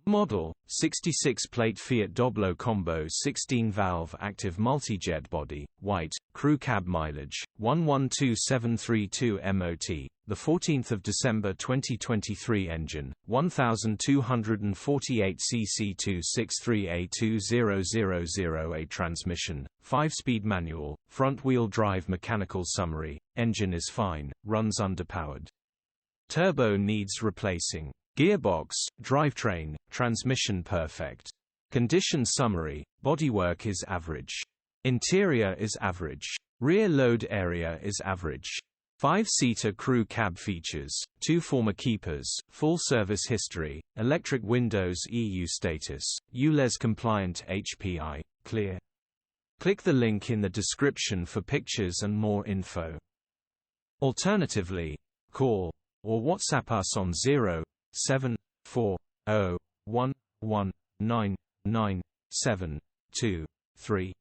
Model, 66-plate Fiat Doblo Combo 16-valve active multijet body, white, crew cab mileage, 112732 MOT, 14 December 2023 engine, 1248 cc 263A2000A transmission, 5-speed manual, front-wheel drive mechanical summary, engine is fine, runs underpowered. Turbo needs replacing. Gearbox, drivetrain, transmission perfect. Condition summary, bodywork is average. Interior is average. Rear load area is average. 5-seater crew cab features, 2 former keepers, full service history, electric windows EU status, Ulez compliant HPI, clear. Click the link in the description for pictures and more info. Alternatively, call or WhatsApp us on 07401199723.